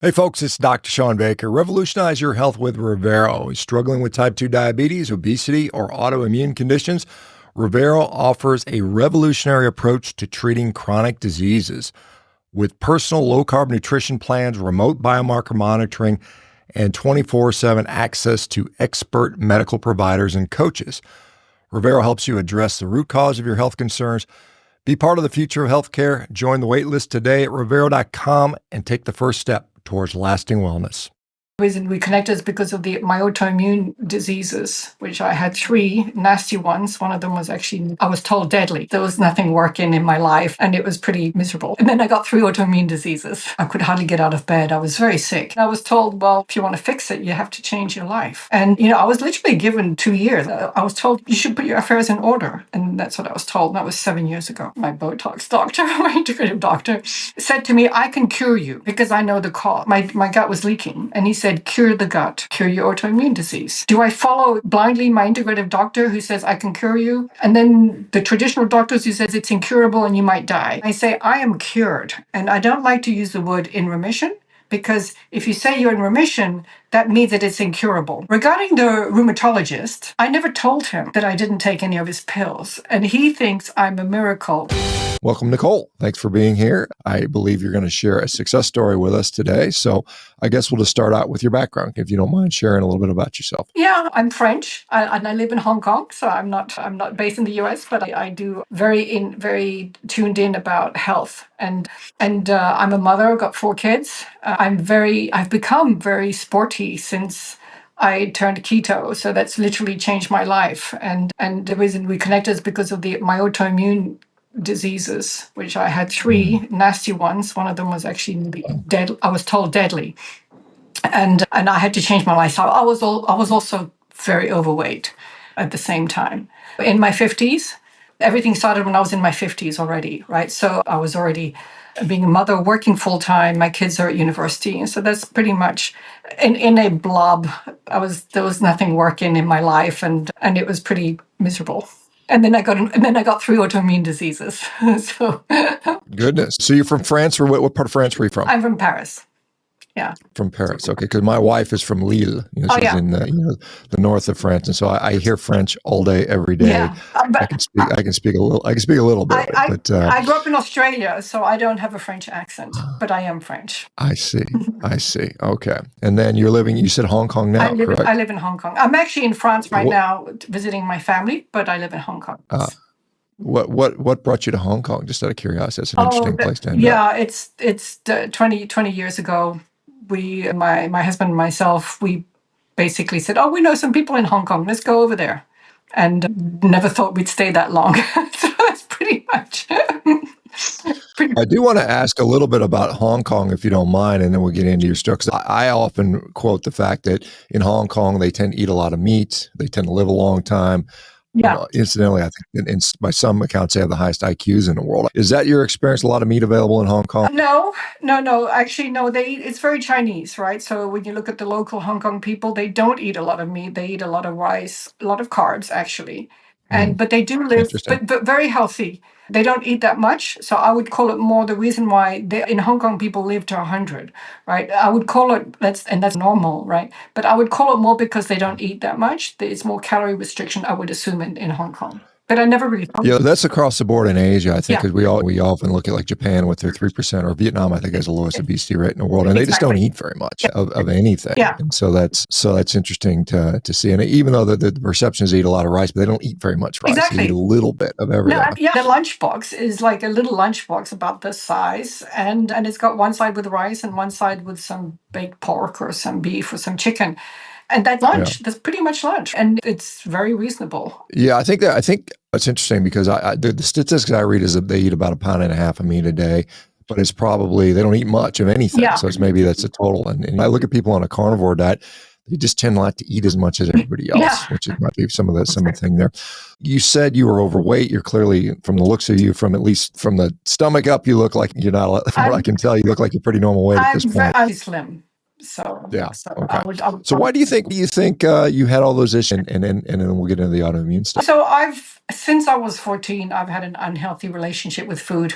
Hey folks, it's Dr. ShawnBaker. Revolutionize your health with Revero. Struggling with type 2 diabetes, obesity, or autoimmune conditions? Revero offers a revolutionary approach to treating chronic diseases. With personal low-carb nutrition plans, remote biomarker monitoring, and 24/7 access to expert medical providers and coaches, Revero helps you address the root cause of your health concerns. Be part of the future of healthcare. Join the waitlist today at Revero.com and take the first step towards lasting wellness. The reason we connected is because of my autoimmune diseases, which I had three nasty ones. One of them was actually, I was told, deadly. There was nothing working in my life and it was pretty miserable. And then I got three autoimmune diseases. I could hardly get out of bed. I was very sick. I was told, well, if you want to fix it, you have to change your life. And, I was literally given 2 years. I was told, you should put your affairs in order. And that's what I was told. That was 7 years ago. My Botox doctor, my integrative doctor, said to me, I can cure you because I know the cause. My gut was leaking. And he said, cure the gut, cure your autoimmune disease. Do I follow blindly my integrative doctor who says I can cure you? And then the traditional doctors who says it's incurable and you might die. I say I am cured. And I don't like to use the word in remission because if you say you're in remission, that means that it's incurable. Regarding the rheumatologist, I never told him that I didn't take any of his pills. And he thinks I'm a miracle. Welcome, Nicole. Thanks for being here. I believe you're going to share a success story with us today. So I guess we'll just start out with your background, if you don't mind sharing a little bit about yourself. Yeah, I'm French and I live in Hong Kong. So I'm not based in the US, but I do very tuned in about health. And I'm a mother, I've got 4 kids. I've become very sporty since I turned keto. So that's literally changed my life. And the reason we connected is because of my autoimmune diseases, which I had 3 nasty ones. One of them was actually dead. I was told deadly, and I had to change my lifestyle. I was also very overweight at the same time. In my 50s, everything started when I was in my 50s already, right? So I was already being a mother, working full time. My kids are at university, and so that's pretty much in a blob. There was nothing working in my life, and it was pretty miserable. And then I got 3 autoimmune diseases. So Goodness. So you're from France, or what part of France were you from? I'm from Paris. Yeah. From Paris. Okay. Because my wife is from Lille. She's in the north of France. And so I hear French all day, every day. Yeah. I can speak a little bit. I grew up in Australia, so I don't have a French accent, but I am French. I see. Okay. And then you said Hong Kong now, correct? I live in Hong Kong. I'm actually in France right now visiting my family, but I live in Hong Kong. What brought you to Hong Kong? Just out of curiosity. It's an interesting place to end up. Yeah, it's 20 years ago. My husband and myself, we basically said, we know some people in Hong Kong. Let's go over there. And never thought we'd stay that long. So that's pretty much. I do want to ask a little bit about Hong Kong, if you don't mind, and then we'll get into your story. 'Cause I often quote the fact that in Hong Kong, they tend to eat a lot of meat. They tend to live a long time. Yeah. Incidentally, I think by some accounts, they have the highest IQs in the world. Is that your experience? A lot of meat available in Hong Kong? No. Actually, no. It's very Chinese, right? So when you look at the local Hong Kong people, they don't eat a lot of meat. They eat a lot of rice, a lot of carbs, actually. But they do live, but very healthy. They don't eat that much. So I would call it more the reason why in Hong Kong people live to 100, right? I would call it, that's normal, right? But I would call it more because they don't eat that much. It's more calorie restriction, I would assume, in Hong Kong. But I never really thought. Yeah, that's across the board in Asia, I think, because we often look at like Japan with their 3%, or Vietnam, I think, has the lowest obesity rate in the world, and they just don't eat very much of anything. Yeah. And so that's interesting to see. And even though the perception is they eat a lot of rice, but they don't eat very much rice. Exactly. They eat a little bit of everything. The lunchbox is like a little lunchbox about this size, and it's got one side with rice and one side with some baked pork or some beef or some chicken. And that's lunch. That's pretty much lunch. And it's very reasonable. Yeah, I think it's interesting because the statistics I read is that they eat about 1.5 pounds of meat a day, but it's probably, they don't eat much of anything. Yeah. So maybe that's a total. And I look at people on a carnivore diet, they just tend not to eat as much as everybody else, which might be some of the thing there. You said you were overweight. You're clearly, from the looks of you, from at least from the stomach up, you look like you're not, from what I can tell, you look like you're pretty normal weight at this point. I'm slim. So yeah. So okay. I would so why do you think you had all those issues, and then we'll get into the autoimmune stuff? So since I was 14, I've had an unhealthy relationship with food,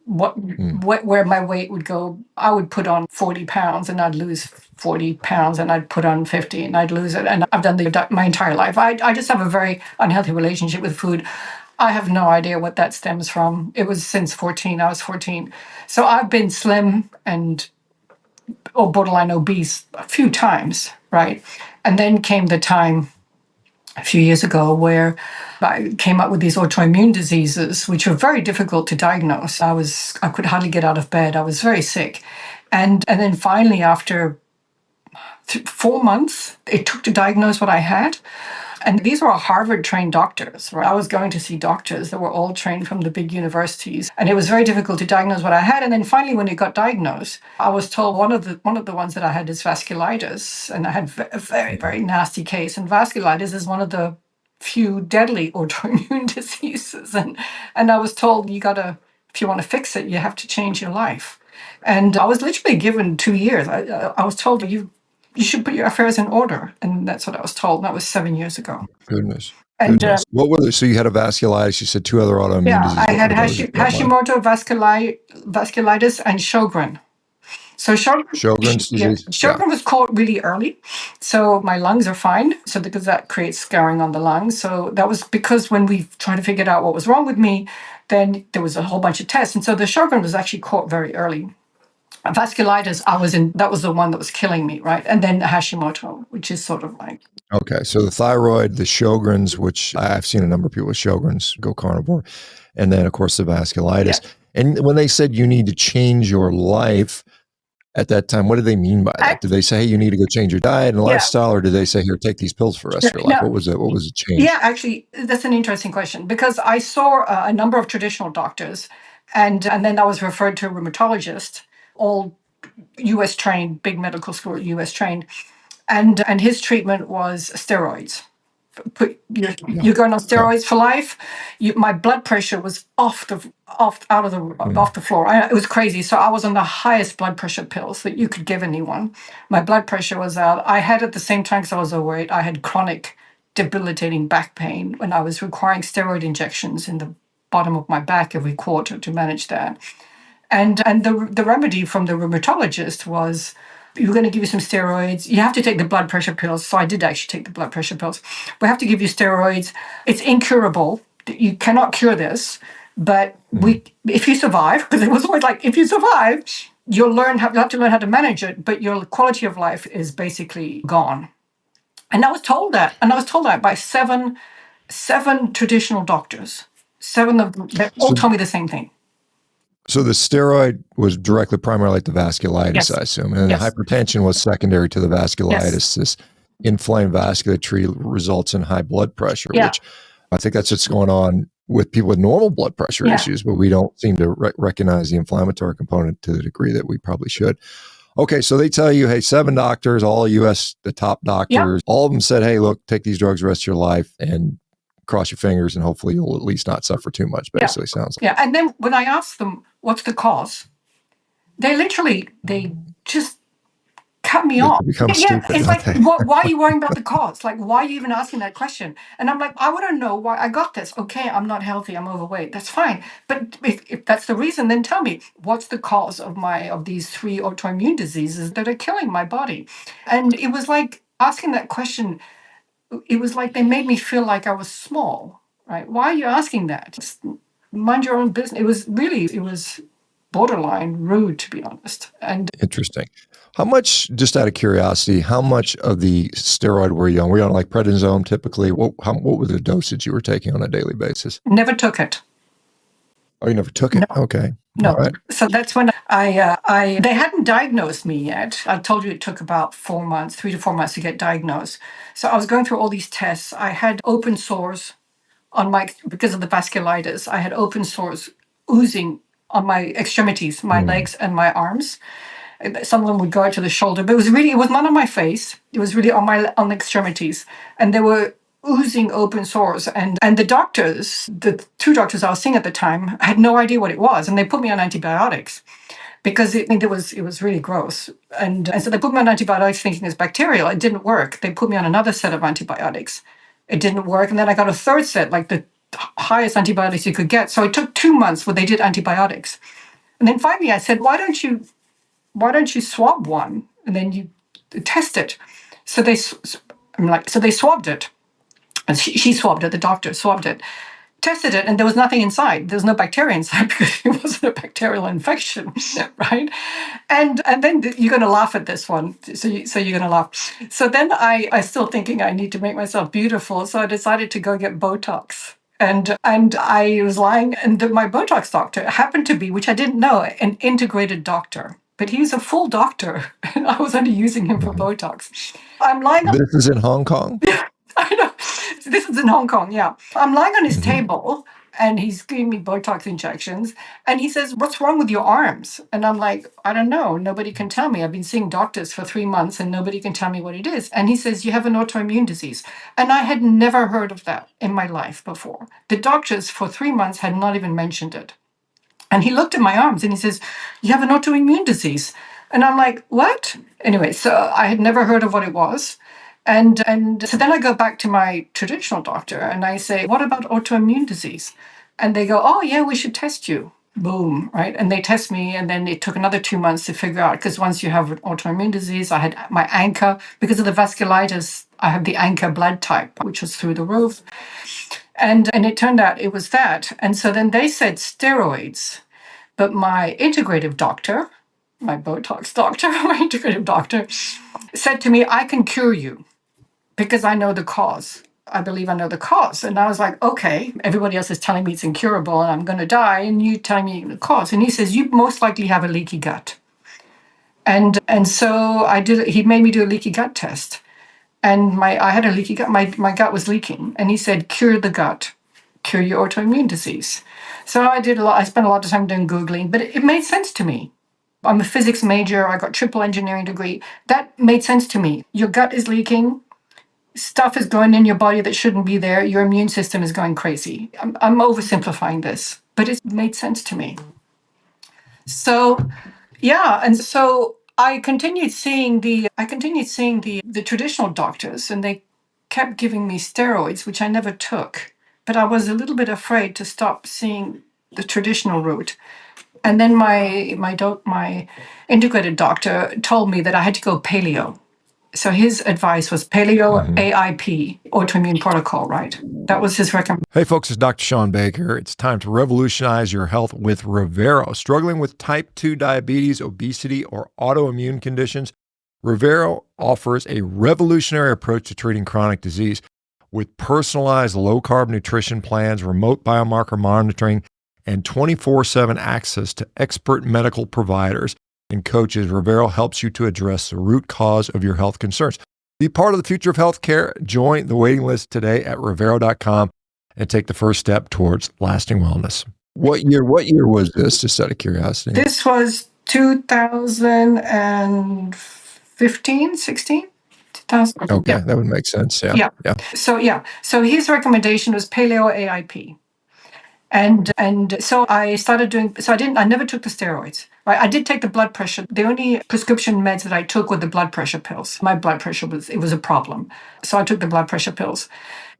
where my weight would go. I would put on 40 pounds and I'd lose 40 pounds, and I'd put on 50 and I'd lose it. And I've done my entire life. I just have a very unhealthy relationship with food. I have no idea what that stems from. It was since 14. I was 14. So I've been slim and or borderline obese a few times, right? And then came the time a few years ago where I came up with these autoimmune diseases, which were very difficult to diagnose. I could hardly get out of bed. I was very sick. And then finally, after 4 months, it took to diagnose what I had. And these were Harvard trained doctors, right? I was going to see doctors that were all trained from the big universities. And it was very difficult to diagnose what I had. And then finally, when it got diagnosed, I was told one of the ones that I had is vasculitis. And I had a very, very nasty case. And vasculitis is one of the few deadly autoimmune diseases. And I was told, if you want to fix it, you have to change your life. And I was literally given 2 years. I was told, you should put your affairs in order. And that's what I was told. And that was 7 years ago. Goodness. And What were so you had a vasculitis, you said 2 other autoimmune diseases. I had Hashimoto vasculitis and Sjogren. So Sjogren's disease? Sjogren was caught really early. So my lungs are fine. So because that creates scarring on the lungs. So that was because when we tried to figure out what was wrong with me, then there was a whole bunch of tests. And so the Sjogren was actually caught very early. Vasculitis, that was the one that was killing me, right? And then Hashimoto, which is sort of like. Okay, so the thyroid, the Sjogren's, which I've seen a number of people with Sjogren's go carnivore, and then of course the vasculitis. Yeah. And when they said you need to change your life at that time, what did they mean by that? Did they say, hey, you need to go change your diet and lifestyle, or did they say, here, take these pills for the rest of your life? What was the change? Yeah, actually, that's an interesting question, because I saw a number of traditional doctors, and then I was referred to a rheumatologist, all US trained, big medical school, US trained. And his treatment was steroids. You're going on steroids for life. My blood pressure was off the floor. It was crazy. So I was on the highest blood pressure pills that you could give anyone. My blood pressure was out. I had, at the same time, because I was overweight, I had chronic debilitating back pain when I was requiring steroid injections in the bottom of my back every quarter to manage that. And the remedy from the rheumatologist was, we're going to give you some steroids. You have to take the blood pressure pills. So I did actually take the blood pressure pills. We have to give you steroids. It's incurable. You cannot cure this. But if you survive, because it was always like, if you survive, you have to learn how to manage it. But your quality of life is basically gone. And I was told that. And I was told that by seven traditional doctors. 7 of them, they all told me the same thing. So the steroid was directly primarily like the vasculitis, yes. I assume. And the hypertension was secondary to the vasculitis. Yes. This inflamed vasculature results in high blood pressure, which I think that's what's going on with people with normal blood pressure issues, but we don't seem to recognize the inflammatory component to the degree that we probably should. Okay, so they tell you, hey, 7 doctors, all US, the top doctors, all of them said, hey, look, take these drugs the rest of your life and cross your fingers and hopefully you'll at least not suffer too much, basically, sounds like. Yeah, and then when I asked them, what's the cause? They just cut me off. Stupid, it's like, why are you worrying about the cause? Like, why are you even asking that question? And I'm like, I want to know why I got this. Okay, I'm not healthy, I'm overweight. That's fine. But if that's the reason, then tell me, what's the cause of these 3 autoimmune diseases that are killing my body? And it was like asking that question, it was like they made me feel like I was small, right? Why are you asking that? Just mind your own business. It was borderline rude, to be honest. And interesting. How much, just out of curiosity, how much of the steroid were you on? Were you on like prednisone typically? What was the dosage you were taking on a daily basis? Never took it. Oh, you never took it? No. Okay. No. Right. So that's when they hadn't diagnosed me yet. I told you it took about 4 months, 3 to 4 months to get diagnosed. So I was going through all these tests. I had open sores because of the vasculitis. I had open sores oozing on my extremities, my legs and my arms. Some of them would go out to the shoulder, but it was not on my face. It was really on the extremities. And they were oozing open sores. And the doctors, the 2 doctors I was seeing at the time, had no idea what it was. And they put me on antibiotics because it was really gross. And so they put me on antibiotics thinking it's bacterial. It didn't work. They put me on another set of antibiotics. It didn't work. And then I got a third set, like the highest antibiotics you could get. So it took 2 months where they did antibiotics. And then finally I said, why don't you swab one and then you test it? So they swabbed it. And she swabbed it, the doctor swabbed it, tested it, and there was nothing inside. There was no bacteria inside because it wasn't a bacterial infection, right? And then you're going to laugh at this one. So you're going to laugh. So then I still thinking I need to make myself beautiful. So I decided to go get Botox. And I was lying, and my Botox doctor happened to be, which I didn't know, an integrated doctor. But he's a full doctor, and I was only using him for Botox. I'm lying. This is in Hong Kong? I know. This is in Hong Kong, yeah. I'm lying on his table and he's giving me Botox injections. And he says, "What's wrong with your arms?" And I'm like, "I don't know. Nobody can tell me. I've been seeing doctors for 3 months and nobody can tell me what it is." And he says, "You have an autoimmune disease." And I had never heard of that in my life before. The doctors for 3 months had not even mentioned it. And he looked at my arms and he says, "You have an autoimmune disease." And I'm like, "What?" Anyway, so I had never heard of what it was. And so then I go back to my traditional doctor and I say, "What about autoimmune disease?" And they go, "Oh, yeah, we should test you." Boom, right? And they test me. And then it took another 2 months to figure out, because once you have an autoimmune disease, I had my ANCA, because of the vasculitis, I have the ANCA blood type, which was through the roof. And it turned out it was that. And so then they said steroids. But my integrative doctor, my Botox doctor, my integrative doctor, said to me, "I can cure you because I know the cause. I believe I know the cause." And I was like, "Okay, everybody else is telling me it's incurable and I'm going to die, and you telling me the cause." And he says, "You most likely have a leaky gut." And so I did. He made me do a leaky gut test, and I had a leaky gut. My gut was leaking, and he said, "Cure the gut, cure your autoimmune disease." So I did a lot. I spent a lot of time doing Googling, but it made sense to me. I'm a physics major. I got triple engineering degree. That made sense to me. Your gut is leaking. Stuff is going in your body that shouldn't be there. Your immune system is going crazy. I'm oversimplifying this, but it made sense to me. So, yeah, and so I continued seeing the traditional doctors, and they kept giving me steroids, which I never took. But I was a little bit afraid to stop seeing the traditional route. And then my integrated doctor told me that I had to go paleo. So his advice was paleo AIP, autoimmune protocol, right? That was his recommendation. Hey folks, it's Dr. ShawnBaker. It's time to revolutionize your health with Revero. Struggling with type 2 diabetes, obesity, or autoimmune conditions, Revero offers a revolutionary approach to treating chronic disease with personalized low-carb nutrition plans, remote biomarker monitoring, and 24/7 access to expert medical providers and coaches. Revero helps you to address the root cause of your health concerns. Be part of the future of healthcare. Join the waiting list today at Revero.com and take the first step towards lasting wellness. What year was this, just out of curiosity? This was 2015, 16? 2000. Okay, Yeah. that would make sense. Yeah. So his recommendation was paleo AIP. And so I started doing, so I never took the steroids, right? I did take the blood pressure. The only prescription meds that I took were the blood pressure pills. My blood pressure was a problem. So I took the blood pressure pills.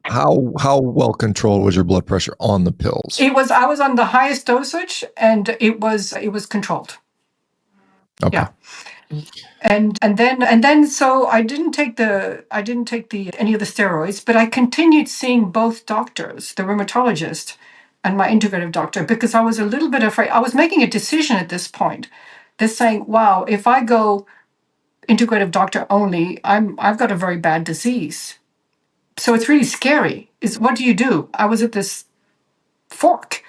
How well controlled was your blood pressure on the pills? I was on the highest dosage, and it was controlled. Okay. Yeah. And then so I didn't take any of the steroids, but I continued seeing both doctors, the rheumatologist and my integrative doctor, because I was a little bit afraid. I was making a decision at this point. They're saying, "Wow, if I go integrative doctor only, I've got a very bad disease." So it's really scary. What do you do? I was at this fork.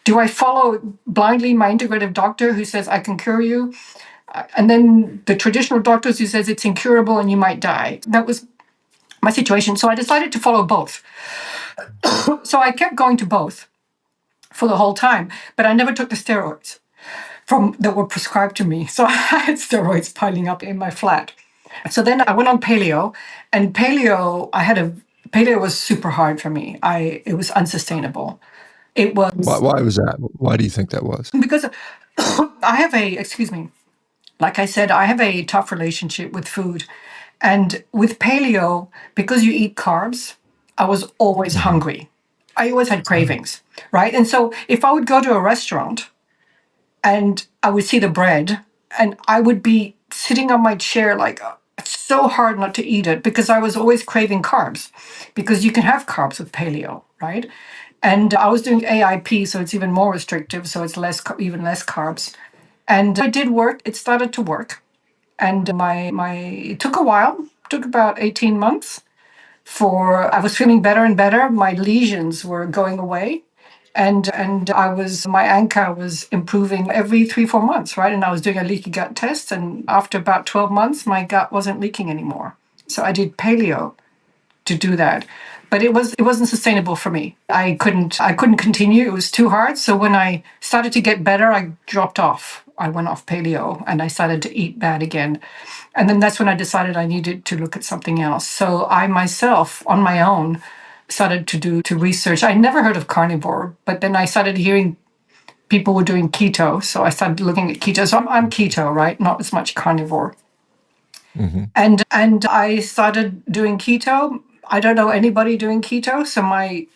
Do I follow blindly my integrative doctor who says I can cure you? And then the traditional doctors who says it's incurable and you might die. That was my situation. So I decided to follow both. So I kept going to both for the whole time, but I never took the steroids that were prescribed to me. So I had steroids piling up in my flat. So then I went on paleo, and paleo was super hard for me. It was unsustainable. It was. Why was that? Why do you think that was? Because like I said, I have a tough relationship with food. And with paleo, because you eat carbs, I was always hungry. I always had cravings, right? And so if I would go to a restaurant and I would see the bread, and I would be sitting on my chair like it's so hard not to eat it because I was always craving carbs, because you can have carbs with paleo, right? And I was doing AIP, so it's even more restrictive, so it's even less carbs. And it did work. It started to work, and it took a while. It took about 18 months for I was feeling better and better. My lesions were going away, and my ANCA was improving every 3-4 months, right? And I was doing a leaky gut test, and after about 12 months, my gut wasn't leaking anymore. So I did paleo to do that, but it wasn't sustainable for me. I couldn't continue. It was too hard. So when I started to get better, I dropped off. I went off paleo and I started to eat bad again. And then that's when I decided I needed to look at something else. So I myself, on my own, started to research. I never heard of carnivore, but then I started hearing people were doing keto. So I started looking at keto. So I'm keto, right? Not as much carnivore. Mm-hmm. And I started doing keto. I don't know anybody doing keto. So my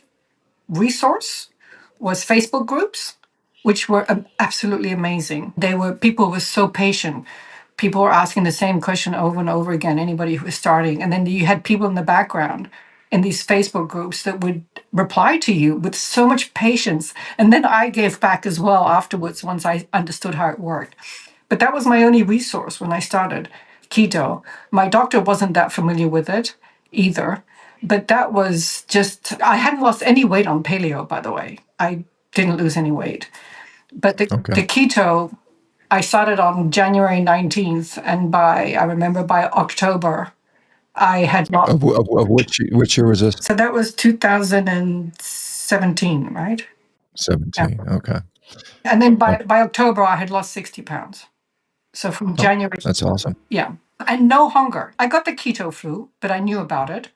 resource was Facebook groups, which were absolutely amazing. People were so patient. People were asking the same question over and over again, anybody who was starting. And then you had people in the background in these Facebook groups that would reply to you with so much patience. And then I gave back as well afterwards once I understood how it worked. But that was my only resource when I started keto. My doctor wasn't that familiar with it either. But that was just, I hadn't lost any weight on paleo, by the way. I didn't lose any weight. But Okay. the keto, I started on January 19th. And I remember by October, I had lost. Of which year was this? So that was 2017, right? Yeah. 17. Okay. And then Oh, by October, I had lost 60 pounds. So from January, that's awesome. yeah. And no hunger. I got the keto flu, but I knew about it.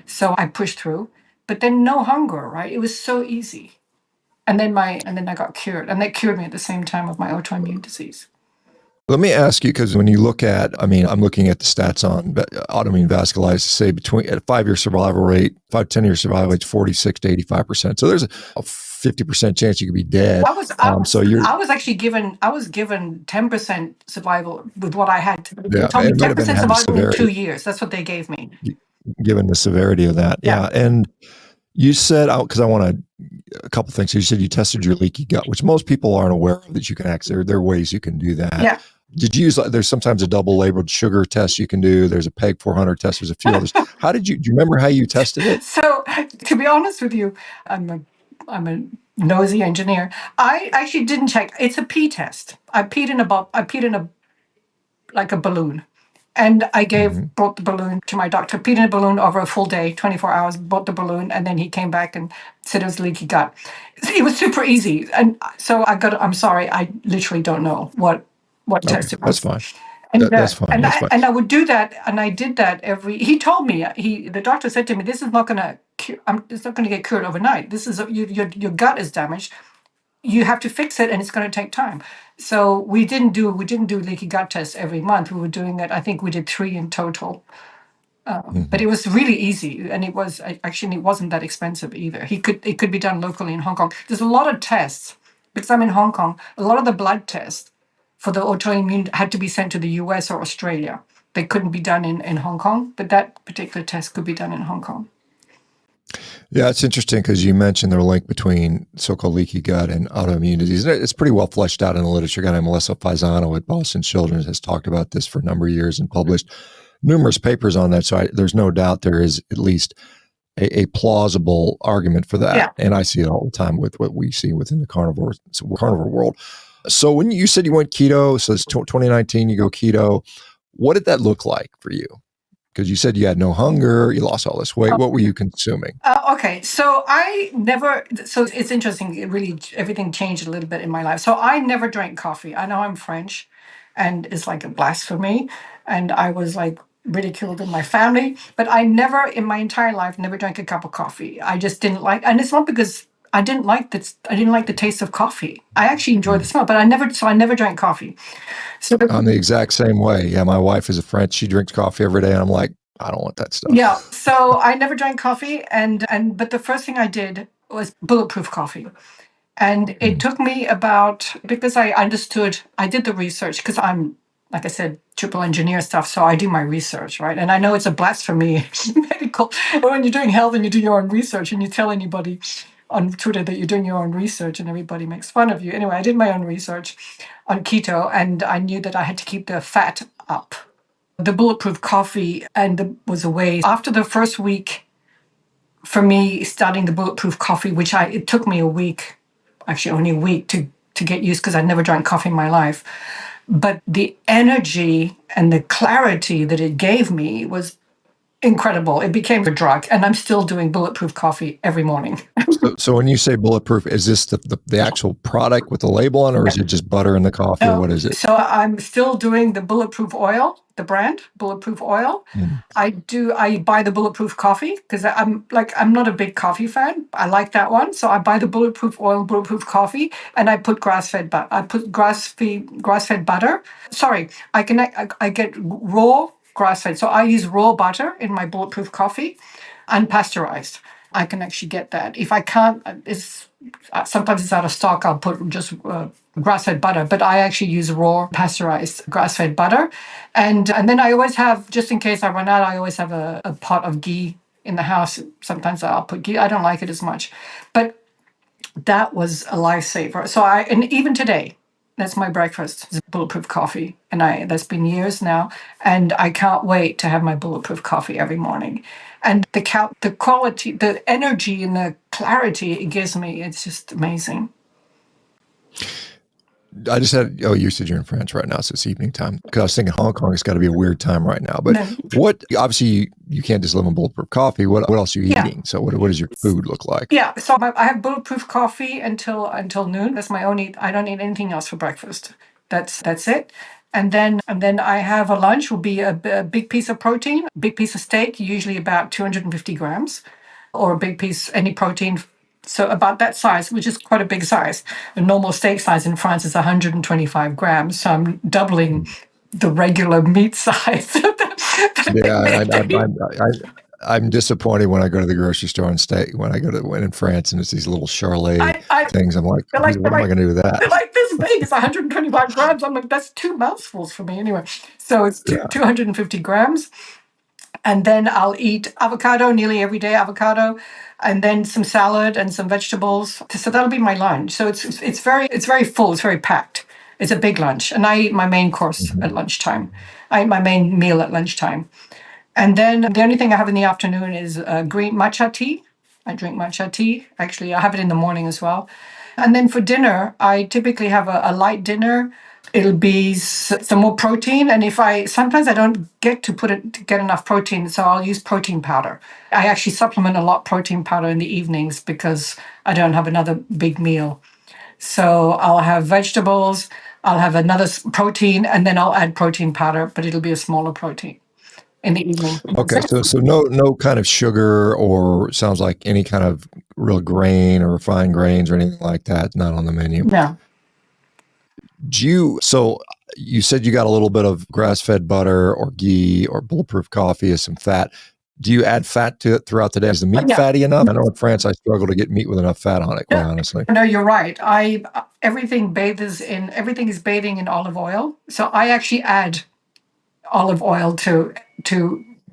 So I pushed through. But then no hunger, right? It was so easy. And then I got cured. And that cured me at the same time of my autoimmune disease. Let me ask you, because when you look at, I'm looking at the stats on autoimmune vasculitis, say between at a 5-year survival rate, 10-year survival rate, 46 to 85%. So there's a 50% chance you could be dead. I was actually given 10% survival with what I had. They told me 10% survival in 2 years. That's what they gave me. Given the severity of that. Yeah. And you said, because I want a couple things. You said you tested your leaky gut, which most people aren't aware of that you can access. There are ways you can do that. Yeah. Did you use, there's sometimes a double labeled sugar test you can do. There's a PEG 400 test. There's a few others. Do you remember how you tested it? So to be honest with you, I'm a nosy engineer. I actually didn't check. It's a pee test. I peed in a like a balloon. And I brought the balloon to my doctor, peed in a balloon over a full day, 24 hours, brought the balloon, and then he came back and said it was leaky gut. It was super easy. And so I'm sorry, I literally don't know what test it was. That's fine. That's fine. And I would do that, and I did that he told me, the doctor said to me, this is not going to cure, it's not going to get cured overnight. This is, your gut is damaged. You have to fix it, and it's going to take time. So we didn't do leaky gut tests every month. We were doing it. I think we did 3 in total. But it was really easy, and it wasn't that expensive either. It could be done locally in Hong Kong. There's a lot of tests because I'm in Hong Kong. A lot of the blood tests for the autoimmune had to be sent to the US or Australia. They couldn't be done in Hong Kong, but that particular test could be done in Hong Kong. Yeah, it's interesting because you mentioned the link between so-called leaky gut and autoimmune disease. It's pretty well fleshed out in the literature. A guy named Melissa Faisano at Boston Children's has talked about this for a number of years and published numerous papers on that. So there's no doubt there is at least a plausible argument for that. Yeah. And I see it all the time with what we see within the carnivore world. So when you said you went keto, so it's 2019, you go keto, what did that look like for you? Because you said you had no hunger, you lost all this weight. What were you consuming? Okay, so it's interesting. It really, everything changed a little bit in my life. So I never drank coffee. I know I'm French and it's like a blasphemy. And I was like ridiculed in my family, but I never in my entire life, never drank a cup of coffee. I just didn't like, and it's not because I didn't like the taste of coffee. I actually enjoy the smell, but I never drank coffee. So I'm the exact same way. Yeah, my wife is a French. She drinks coffee every day, and I'm like, I don't want that stuff. Yeah, so I never drank coffee, but the first thing I did was Bulletproof coffee, And it took me because I understood, I did the research, because I'm, like I said, triple engineer stuff, so I do my research, right? And I know it's a blasphemy medical, but when you're doing health and you do your own research and you tell anybody on Twitter that you're doing your own research and everybody makes fun of you. Anyway, I did my own research on keto, and I knew that I had to keep the fat up. The Bulletproof coffee was a way. After the first week, for me, starting the Bulletproof coffee, it took me a week, actually only a week to get used, because I'd never drank coffee in my life. But the energy and the clarity that it gave me was incredible. It became a drug, and I'm still doing Bulletproof coffee every morning. So when you say Bulletproof, is this the actual product with the label on, or is it just butter in the coffee, or what is it? So I'm still doing the Bulletproof oil, the brand Bulletproof oil. I buy the Bulletproof coffee because I'm not a big coffee fan. I like that one. So I buy the Bulletproof oil, Bulletproof coffee, and I put grass-fed butter. I put grass-fed butter. Sorry, I get raw grass-fed. So I use raw butter in my Bulletproof coffee, unpasteurized. I can actually get that. If I can't, sometimes it's out of stock. I'll put just grass-fed butter, but I actually use raw pasteurized grass-fed butter, and then I always have, just in case I run out, I always have a pot of ghee in the house. Sometimes I'll put ghee. I don't like it as much, but that was a lifesaver. And even today, that's my breakfast, is Bulletproof coffee, and that's been years now, and I can't wait to have my Bulletproof coffee every morning. And the quality, the energy, and the clarity it gives me, it's just amazing. I just had, you said you're in France right now, so it's evening time. Because I was thinking Hong Kong has got to be a weird time right now. But obviously you can't just live on Bulletproof coffee. What else are you eating? So what does your food look like? Yeah, so I have Bulletproof coffee until noon. That's my only, I don't eat anything else for breakfast. That's it. And then I have a lunch, will be a big piece of protein, a big piece of steak, usually about 250 grams, or a big piece, any protein. So about that size, which is quite a big size. The normal steak size in France is 125 grams. So I'm doubling the regular meat size. I'm disappointed when I go to the grocery store and when in France and it's these little Charlet things. I'm like, what am I going to do with that? They're like this big. It's 125 grams. I'm like, that's 2 mouthfuls for me anyway. So it's 250 grams. And then I'll eat avocado, nearly every day avocado, and then some salad and some vegetables. So that'll be my lunch. So it's very full. It's very packed. It's a big lunch, and I eat my main course at lunchtime. I eat my main meal at lunchtime, and then the only thing I have in the afternoon is green matcha tea. I drink matcha tea. Actually, I have it in the morning as well. And then for dinner, I typically have a light dinner. It'll be some more protein, and sometimes I don't get to get enough protein, so I'll use protein powder. I actually supplement a lot protein powder in the evenings because I don't have another big meal. So I'll have vegetables, I'll have another protein, and then I'll add protein powder, but it'll be a smaller protein in the evening. Okay, so no kind of sugar, or sounds like any kind of real grain or refined grains or anything like that, not on the menu. No. So you said you got a little bit of grass-fed butter or ghee or Bulletproof coffee as some fat. Do you add fat to it throughout the day? Is the meat fatty enough? I know in France I struggle to get meat with enough fat on it, quite honestly. No, you're right. Everything is bathing in olive oil. So I actually add olive oil to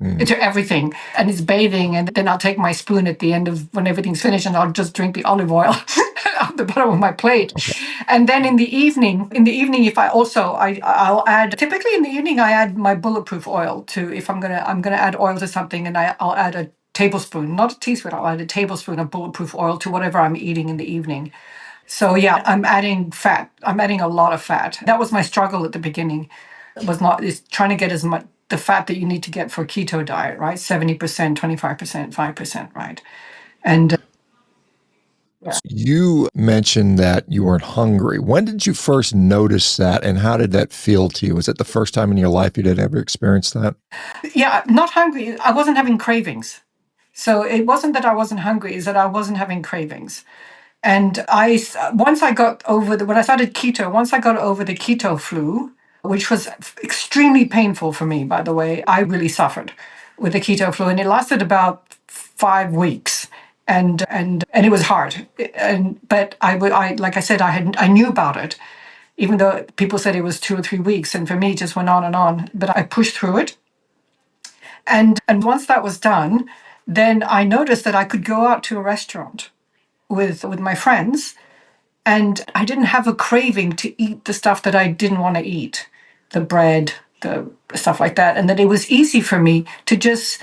everything, and it's bathing, and then I'll take my spoon at the end of when everything's finished, and I'll just drink the olive oil at the bottom of my plate. Okay. And then in the evening, if I'll add, typically in the evening I add my Bulletproof oil to, if I'm gonna add oil to something, and I'll add a tablespoon, not a teaspoon, I'll add a tablespoon of Bulletproof oil to whatever I'm eating in the evening. So yeah, I'm adding fat. I'm adding a lot of fat. That was my struggle at the beginning. Is trying to get as much the fat that you need to get for a keto diet, right? 70%, 25%, 5%, right? And you mentioned that you weren't hungry. When did you first notice that, and how did that feel to you? Was it the first time in your life you did ever experience that? Yeah, not hungry. I wasn't having cravings. So it wasn't that I wasn't hungry, it's that I wasn't having cravings. And when I got over the keto flu, which was extremely painful for me, by the way. I really suffered with the keto flu, and it lasted about 5 weeks. And it was hard. But I like I said, I knew about it, even though people said it was 2 or 3 weeks, and for me, it just went on and on. But I pushed through it, and once that was done, then I noticed that I could go out to a restaurant with my friends, and I didn't have a craving to eat the stuff that I didn't want to eat, the bread, the stuff like that. And that it was easy for me to just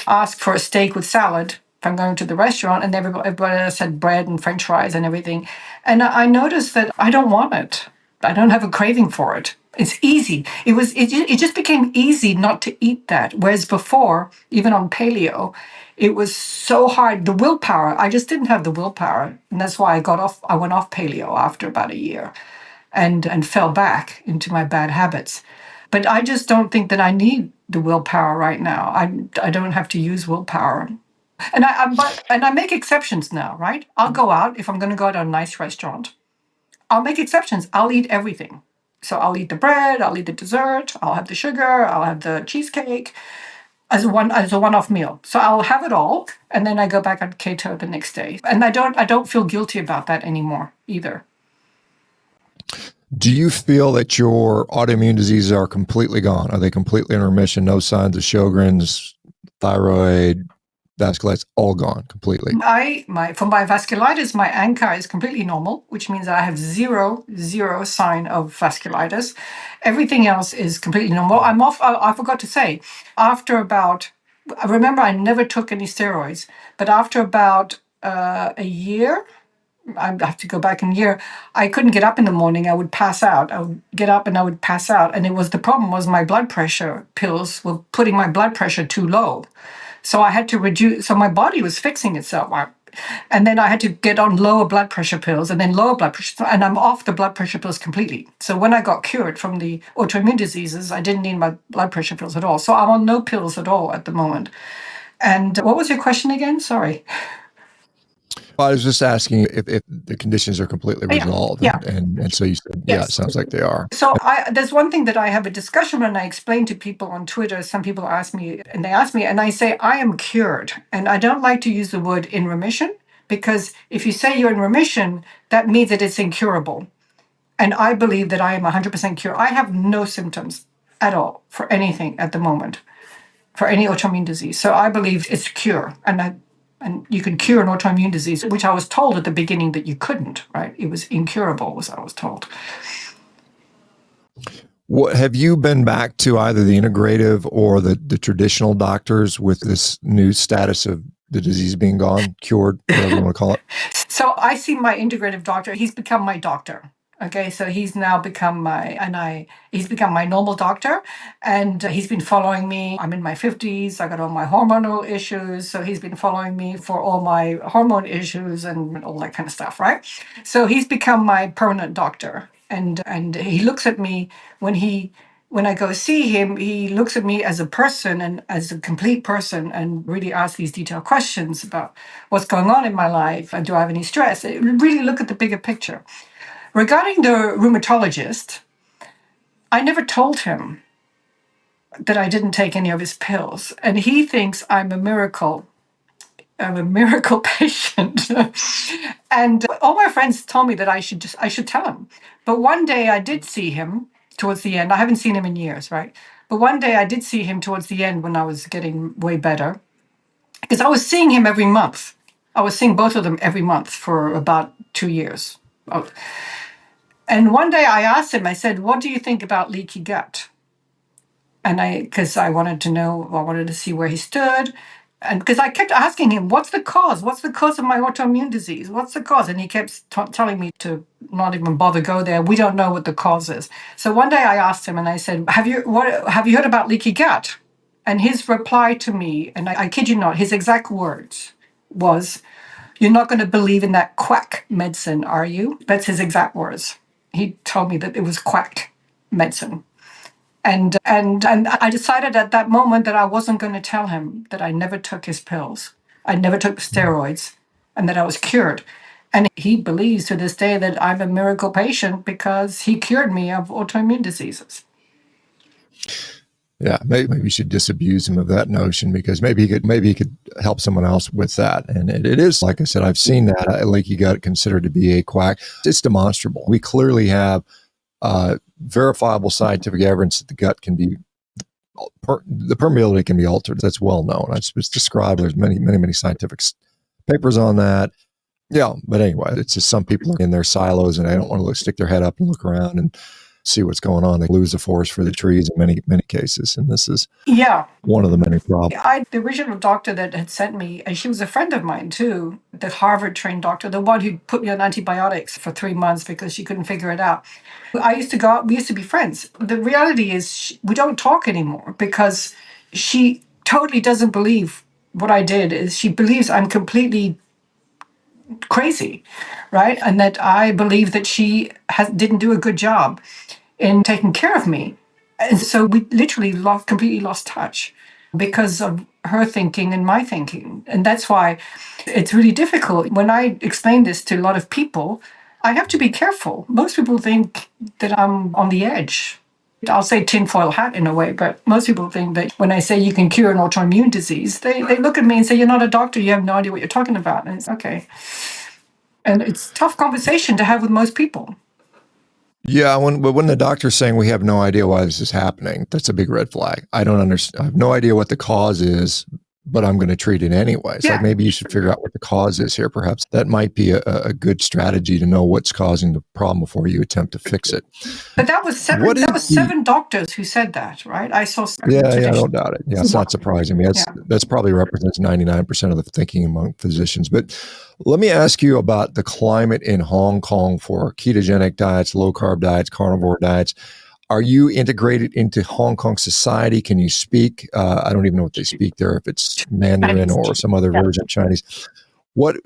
ask for a steak with salad if I'm going to the restaurant, and everybody else had bread and French fries and everything. And I noticed that I don't want it. I don't have a craving for it. It's easy. It just became easy not to eat that. Whereas before, even on paleo, it was so hard. The willpower, I just didn't have the willpower. And that's why I went off paleo after about a year and fell back into my bad habits. But I just don't think that I need the willpower right now. I don't have to use willpower. And I make exceptions now, right? I'll go out if I'm going to go to a nice restaurant. I'll make exceptions. I'll eat everything. So I'll eat the bread, I'll eat the dessert, I'll have the sugar, I'll have the cheesecake as a one-off meal. So I'll have it all, and then I go back on keto the next day. And I don't feel guilty about that anymore either. Do you feel that your autoimmune diseases are completely gone? Are they completely in remission? No signs of Sjogren's, thyroid, vasculitis, all gone completely? For my vasculitis, my ANCA is completely normal, which means I have zero sign of vasculitis. Everything else is completely normal. I'm off. I forgot to say, remember, I never took any steroids, but after about a year, I have to go back in a year, I couldn't get up in the morning. I would pass out. I would get up and I would pass out. And the problem was my blood pressure pills were putting my blood pressure too low. So I had to reduce, so my body was fixing itself. And then I had to get on lower blood pressure pills and then lower blood pressure. And I'm off the blood pressure pills completely. So when I got cured from the autoimmune diseases, I didn't need my blood pressure pills at all. So I'm on no pills at all at the moment. And what was your question again? Sorry. Well, I was just asking if the conditions are completely resolved. Yeah. And so you said, Yes. Yeah, it sounds like they are. So there's one thing that I have a discussion when I explain to people on Twitter. Some people ask me, and I say, I am cured. And I don't like to use the word in remission, because if you say you're in remission, that means that it's incurable. And I believe that I am 100% cured. I have no symptoms at all for anything at the moment, for any autoimmune disease. So I believe it's cure. And you can cure an autoimmune disease, which I was told at the beginning that you couldn't, right? It was incurable, as I was told. Have you been back to either the integrative or the traditional doctors with this new status of the disease being gone, cured, whatever you want to call it? So I see my integrative doctor. He's become my doctor. Okay, so he's now become he's become my normal doctor, and he's been following me. I'm in my 50s. I got all my hormonal issues, so he's been following me for all my hormone issues and all that kind of stuff, right? So he's become my permanent doctor, and he looks at me when I go see him. He looks at me as a person and as a complete person, and really asks these detailed questions about what's going on in my life and do I have any stress. Really look at the bigger picture. Regarding the rheumatologist, I never told him that I didn't take any of his pills, and he thinks I'm a miracle patient. And all my friends told me that I should tell him. But one day I did see him towards the end. I haven't seen him in years, right? But one day I did see him towards the end when I was getting way better, because I was seeing him every month. I was seeing both of them every month for about 2 years. And one day I asked him, I said, what do you think about leaky gut? And because I wanted to see where he stood. And because I kept asking him, what's the cause? What's the cause of my autoimmune disease? What's the cause? And he kept telling me to not even bother go there. We don't know what the cause is. So one day I asked him and I said, have you heard about leaky gut? And his reply to me, and I kid you not, his exact words was, you're not going to believe in that quack medicine, are you? That's his exact words. He told me that it was quack medicine. And I decided at that moment that I wasn't going to tell him that I never took his pills. I never took steroids, and that I was cured. And he believes to this day that I'm a miracle patient because he cured me of autoimmune diseases. Yeah, maybe you should disabuse him of that notion, because maybe he could help someone else with that. And it is, like I said, I've seen that leaky gut considered to be a quack. It's demonstrable. We clearly have verifiable scientific evidence that the gut can be the permeability can be altered. That's well known. It's described. There's many scientific papers on that. Yeah, but anyway, it's just some people are in their silos and they don't want to stick their head up and look around and see what's going on. They lose the forest for the trees in many cases, and this is one of the many problems. The original doctor that had sent me, and she was a friend of mine too, the Harvard-trained doctor, the one who put me on antibiotics for 3 months because she couldn't figure it out. I used to go out, we used to be friends. The reality is we don't talk anymore because she totally doesn't believe what I did. Is she believes I'm completely crazy, right? And that I believe that she didn't do a good job in taking care of me. And so we literally completely lost touch because of her thinking and my thinking. And that's why it's really difficult. When I explain this to a lot of people, I have to be careful. Most people think that I'm on the edge. I'll say tinfoil hat in a way, but most people think that when I say you can cure an autoimmune disease, they look at me and say, you're not a doctor, you have no idea what you're talking about. And it's okay. And it's a tough conversation to have with most people. Yeah, when the doctor's saying we have no idea why this is happening, that's a big red flag. I don't understand. I have no idea what the cause is, but I'm going to treat it anyway. It's like, maybe you should figure out what the cause is here. Perhaps that might be a good strategy to know what's causing the problem before you attempt to fix it. But that was seven doctors who said that, right? I saw. Yeah, I don't doubt it. Yeah, it's not surprising me. That's probably represents 99% of the thinking among physicians. But let me ask you about the climate in Hong Kong for ketogenic diets, low carb diets, carnivore diets. Are you integrated into Hong Kong society? Can you speak? I don't even know what they speak there, if it's Mandarin or some other version of Chinese. What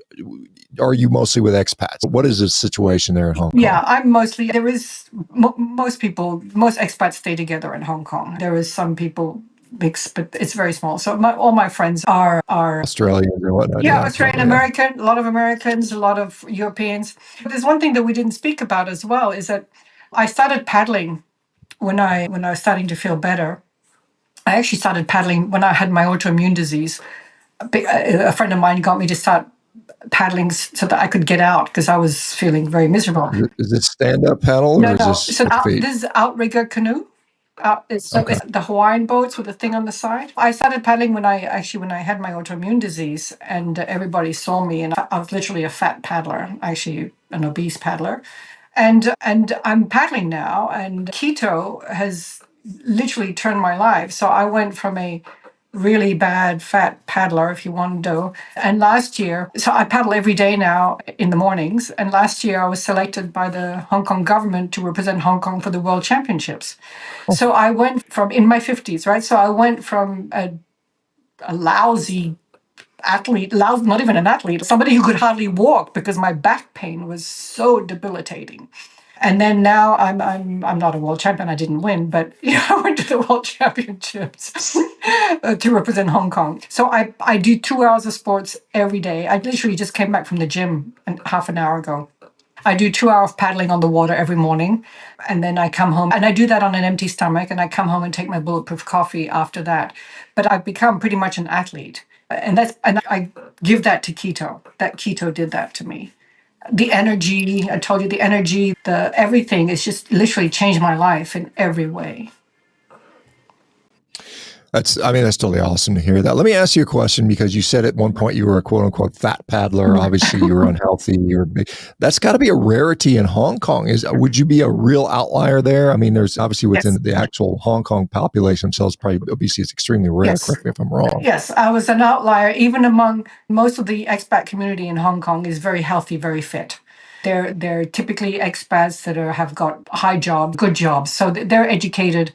are you mostly with expats? What is the situation there in Hong Kong? Yeah, I'm mostly, there is, most expats stay together in Hong Kong. There is some people mix, but it's very small. So all my friends are Australians and whatnot. Yeah, Australian, American, a lot of Americans, a lot of Europeans. But there's one thing that we didn't speak about as well, is that I started paddling when I was starting to feel better. I actually started paddling when I had my autoimmune disease. A friend of mine got me to start paddling so that I could get out because I was feeling very miserable. Is it stand-up paddle? No. This is outrigger canoe. It's the Hawaiian boats with a thing on the side. I started paddling when I had my autoimmune disease, and everybody saw me, and I was literally a fat paddler, actually an obese paddler. And I'm paddling now, and keto has literally turned my life. So I went from a really bad fat paddler, if you want to. And last year, so I paddle every day now in the mornings. And last year I was selected by the Hong Kong government to represent Hong Kong for the World Championships. So I went from, in my 50s, right? So I went from a lousy athlete, not even an athlete, somebody who could hardly walk because my back pain was so debilitating. And then now I'm not a world champion. I didn't win, but I went to the World Championships to represent Hong Kong. So I do 2 hours of sports every day. I literally just came back from the gym half an hour ago. I do 2 hours of paddling on the water every morning, and then I come home, and I do that on an empty stomach, and I come home and take my Bulletproof coffee after that. But I've become pretty much an athlete, and I give that to keto. That keto did that to me. The energy, I told you, the energy, the everything is just literally changed my life in every way. That's totally awesome to hear that. Let me ask you a question, because you said at one point you were a quote unquote fat paddler. Obviously you were unhealthy. You're big. That's got to be a rarity in Hong Kong. Would you be a real outlier there? There's obviously within the actual Hong Kong population themselves, probably obesity is extremely rare. Yes. Correct me if I'm wrong. Yes, I was an outlier. Even among most of the expat community in Hong Kong is very healthy, very fit. They're typically expats that have got high jobs, good jobs. So they're educated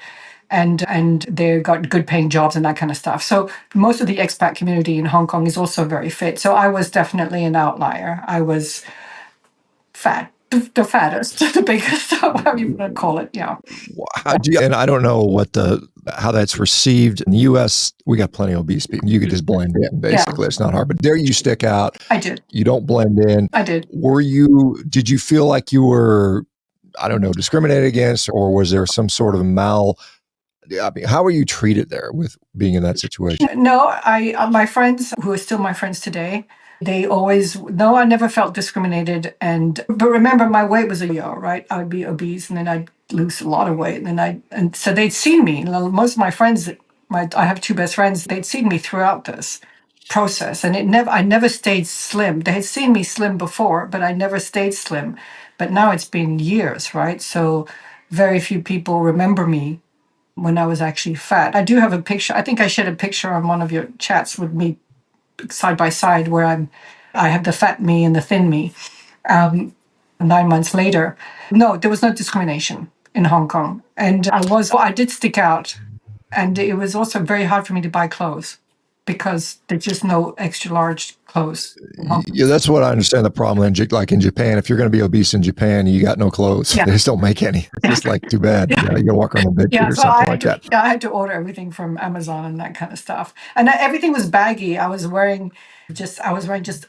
and they've got good paying jobs and that kind of stuff. So most of the expat community in Hong Kong is also very fit. So I was definitely an outlier. I was fat, the fattest, the biggest, whatever you want to call it. Yeah. And I don't know how that's received. In the US, we got plenty of obese people. You could just blend in, basically. Yeah. It's not hard. But there you stick out. I did. You don't blend in. I did. Did you feel like you were, I don't know, discriminated against, or was there some sort of I mean, how are you treated there with being in that situation? No, my friends who are still my friends today, they always no, I never felt discriminated. But remember, my weight was a yo, right? I would be obese, and then I'd lose a lot of weight, and and so they'd seen me. Most of my friends, I have two best friends, they'd seen me throughout this process, and I never stayed slim. They had seen me slim before, but I never stayed slim. But now it's been years, right? So very few people remember me when I was actually fat. I do have a picture. I think I shared a picture on one of your chats with me side by side where I have the fat me and the thin me. 9 months later, no, there was no discrimination in Hong Kong, and I did stick out, and it was also very hard for me to buy clothes because there's just no extra large clothes in Hong Kong. Yeah, that's what I understand the problem in, like in Japan. If you're going to be obese in Japan, you got no clothes. Yeah. They just don't make any. It's just like, too bad. You got to walk around in bed Yeah, or so something like that. I had to order everything from Amazon and that kind of stuff. And everything was baggy. I was wearing just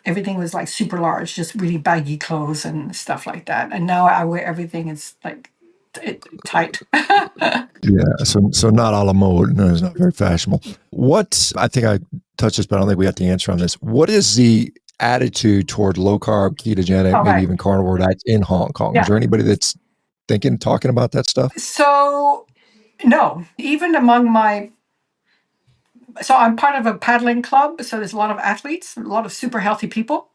everything was like super large, just really baggy clothes and stuff like that. And now I wear everything, it's like tight. Yeah, so not a la mode. No, it's not very fashionable. I think I touched this, but I don't think we got the answer on this. What is the attitude toward low carb, ketogenic, All maybe right. even carnivore diets in Hong Kong? Yeah. Is there anybody that's talking about that stuff? So, no, even among so I'm part of a paddling club. So there's a lot of athletes, a lot of super healthy people.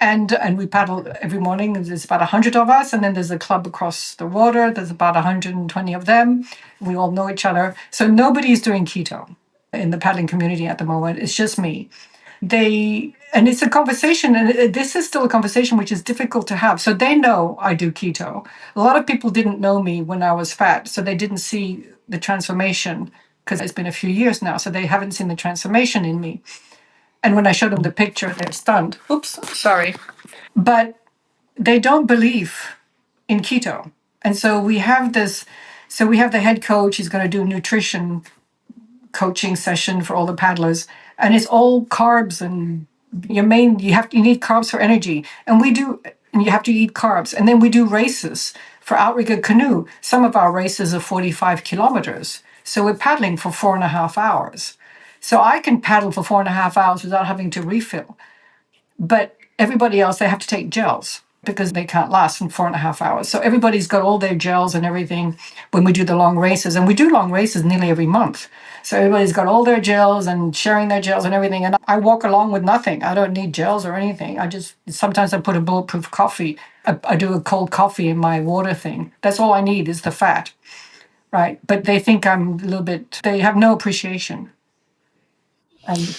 And we paddle every morning. There's about 100 of us, and then there's a club across the water. There's about 120 of them. We all know each other. So nobody's doing keto in the paddling community at the moment. It's just me. And it's a conversation, and this is still a conversation which is difficult to have. So they know I do keto. A lot of people didn't know me when I was fat, so they didn't see the transformation because it's been a few years now. So they haven't seen the transformation in me. And when I show them the picture, they're stunned. Oops, sorry. But they don't believe in keto. And so we have this, so we have the head coach, he's going to do a nutrition coaching session for all the paddlers. And it's all carbs and you need carbs for energy. And you have to eat carbs. And then we do races for outrigger canoe. Some of our races are 45 kilometers. So we're paddling for 4.5 hours. So I can paddle for 4.5 hours without having to refill. But everybody else, they have to take gels because they can't last in 4.5 hours. So everybody's got all their gels and everything when we do the long races. And we do long races nearly every month. So everybody's got all their gels and sharing their gels and everything. And I walk along with nothing. I don't need gels or anything. Sometimes I put a bulletproof coffee. I do a cold coffee in my water thing. That's all I need is the fat, right? But they think they have no appreciation. And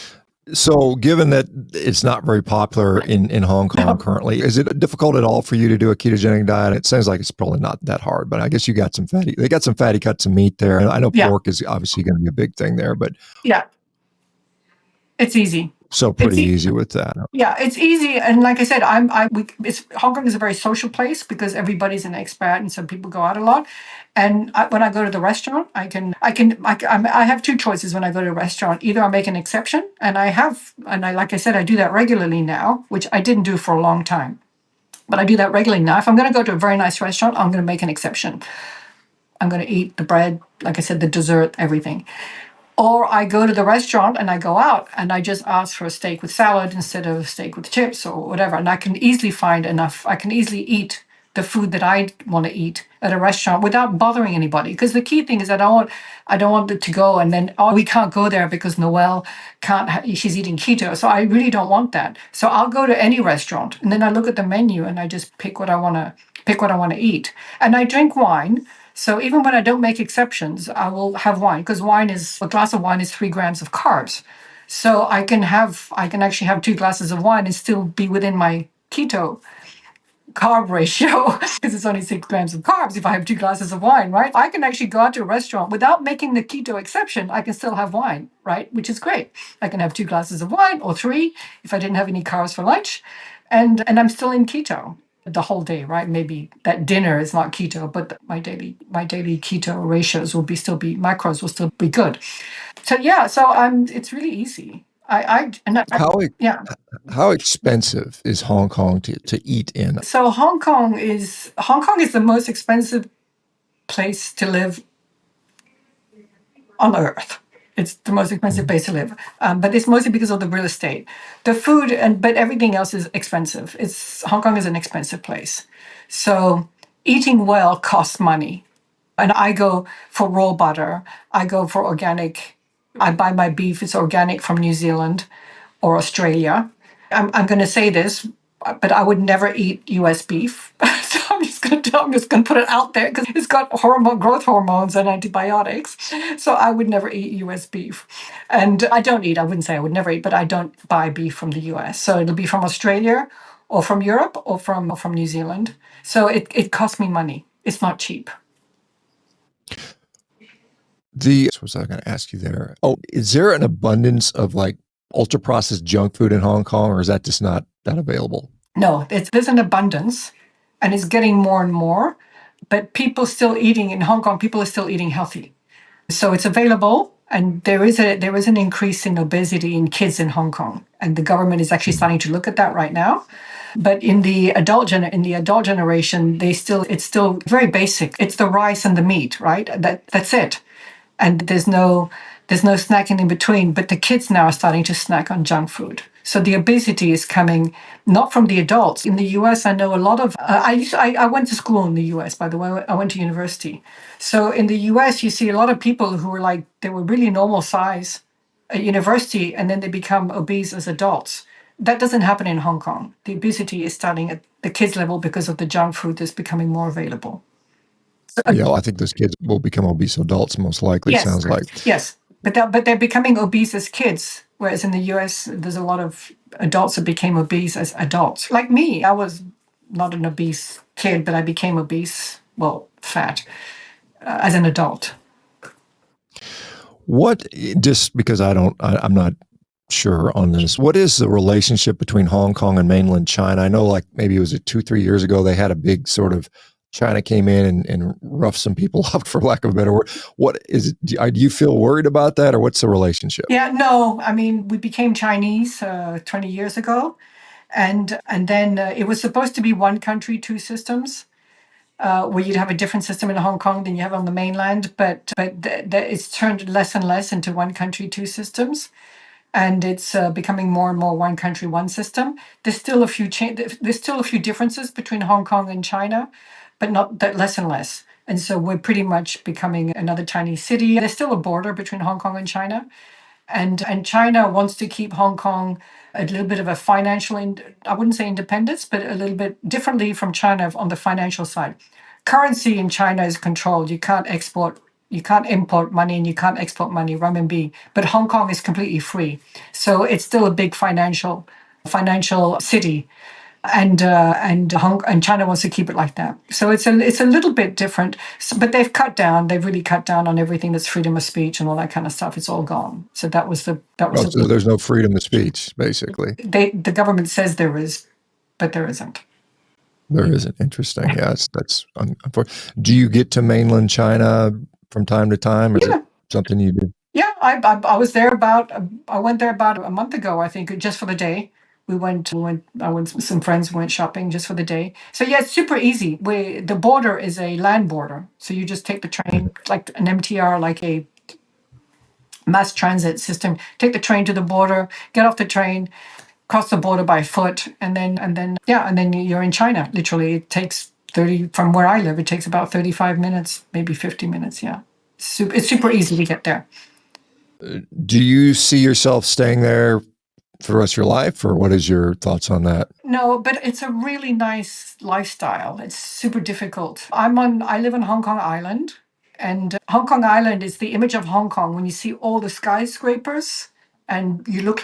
So, given that it's not very popular in Hong Kong currently, is it difficult at all for you to do a ketogenic diet? It sounds like it's probably not that hard, but I guess they got some fatty cuts of meat there. And I know yeah, pork is obviously going to be a big thing there, but yeah, it's easy. so pretty easy with that. Yeah, it's easy, and like I said, Hong Kong is a very social place because everybody's an expat, and so people go out a lot. And when I go to the restaurant, I have two choices when I go to a restaurant. Either I make an exception, like I said, I do that regularly now, which I didn't do for a long time, but I do that regularly now. If I'm going to go to a very nice restaurant, I'm going to make an exception. I'm going to eat the bread, like I said, the dessert, everything. Or I go to the restaurant and I go out and I just ask for a steak with salad instead of a steak with chips or whatever. And I can easily find enough. I can easily eat the food that I want to eat at a restaurant without bothering anybody. Because the key thing is I don't want it to go and then, oh, we can't go there because Noelle she's eating keto. So I really don't want that. So I'll go to any restaurant and then I look at the menu and I just pick what I want to eat. And I drink wine. So even when I don't make exceptions, I will have wine because a glass of wine is 3 grams of carbs. So I can actually have 2 glasses of wine and still be within my keto carb ratio because it's only 6 grams of carbs if I have 2 glasses of wine, right? I can actually go out to a restaurant without making the keto exception. I can still have wine, right? Which is great. I can have 2 glasses of wine or 3 if I didn't have any carbs for lunch. And I'm still in keto the whole day, right? Maybe that dinner is not keto, but my daily keto ratios macros will still be good. So yeah, it's really easy. Yeah. How expensive is Hong Kong to eat in? So Hong Kong is the most expensive place to live on earth. It's the most expensive place to live, but it's mostly because of the real estate, the food, but everything else is expensive. Hong Kong is an expensive place, so eating well costs money. And I go for raw butter. I go for organic. I buy my beef. It's organic from New Zealand or Australia. I'm going to say this, but I would never eat U.S. beef. So I'm just going to put it out there because it's got growth hormones and antibiotics. So I would never eat U.S. beef. And I wouldn't say I would never eat, but I don't buy beef from the U.S. So it'll be from Australia or from Europe or from New Zealand. So it costs me money. It's not cheap. What was I going to ask you there? Oh, is there an abundance of like ultra processed junk food in Hong Kong, or is that just not that available? No, there's an abundance and it's getting more and more, but in Hong Kong, people are still eating healthy. So it's available, and there is an increase in obesity in kids in Hong Kong, and the government is actually starting to look at that right now. But in the adult generation, it's still very basic. It's the rice and the meat, right? That's it. And there's no snacking in between. But the kids now are starting to snack on junk food. So the obesity is coming not from the adults. In the U.S., I know a lot of. I went to school in the U.S. By the way, I went to university. So in the U.S., you see a lot of people who were they were really normal size at university, and then they become obese as adults. That doesn't happen in Hong Kong. The obesity is starting at the kids level because of the junk food that's becoming more available. Yeah, I think those kids will become obese adults most likely. Yes, sounds like. Yes, but they're becoming obese as kids, whereas in the U.S. there's a lot of adults that became obese as adults. Like me, I was not an obese kid, but I became obese, well, fat, as an adult. Just because I'm not sure on this, what is the relationship between Hong Kong and mainland China? I know like maybe it was 2-3 years ago, they had a big sort of, China came in and roughed some people up, for lack of a better word. What is it? Do you feel worried about that, or what's the relationship? Yeah, no, I mean, we became Chinese 20 years ago. And then it was supposed to be one country, two systems, where you'd have a different system in Hong Kong than you have on the mainland. But it's turned less and less into one country, two systems. And it's becoming more and more one country, one system. There's still a few differences between Hong Kong and China, but not that less and less. And so we're pretty much becoming another Chinese city. There's still a border between Hong Kong and China. And China wants to keep Hong Kong a little bit of a I wouldn't say independence, but a little bit differently from China on the financial side. Currency in China is controlled. You can't import money and you can't export money, renminbi. But Hong Kong is completely free. So it's still a big financial city. And China wants to keep it like that. So it's a little bit different, but they've really cut down on everything that's freedom of speech and all that kind of stuff. It's all gone. So so there's no freedom of speech, basically. The government says there is, but there isn't. There isn't. Interesting. Yes, that's unfortunate. Do you get to mainland China from time to time? Is it something you do? Yeah, I was there I went there about a month ago, I think, just for the day. I went with some friends, went shopping just for the day. So yeah, it's super easy. The border is a land border. So you just take the train, like an MTR, like a mass transit system, take the train to the border, get off the train, cross the border by foot, and then you're in China. Literally, it takes from where I live, it takes about 35 minutes, maybe 50 minutes. Yeah. It's super easy to get there. Do you see yourself staying there for the rest of your life, or what is your thoughts on that? No, but it's a really nice lifestyle. It's super difficult. I live on Hong Kong Island, and Hong Kong Island is the image of Hong Kong when you see all the skyscrapers and it looks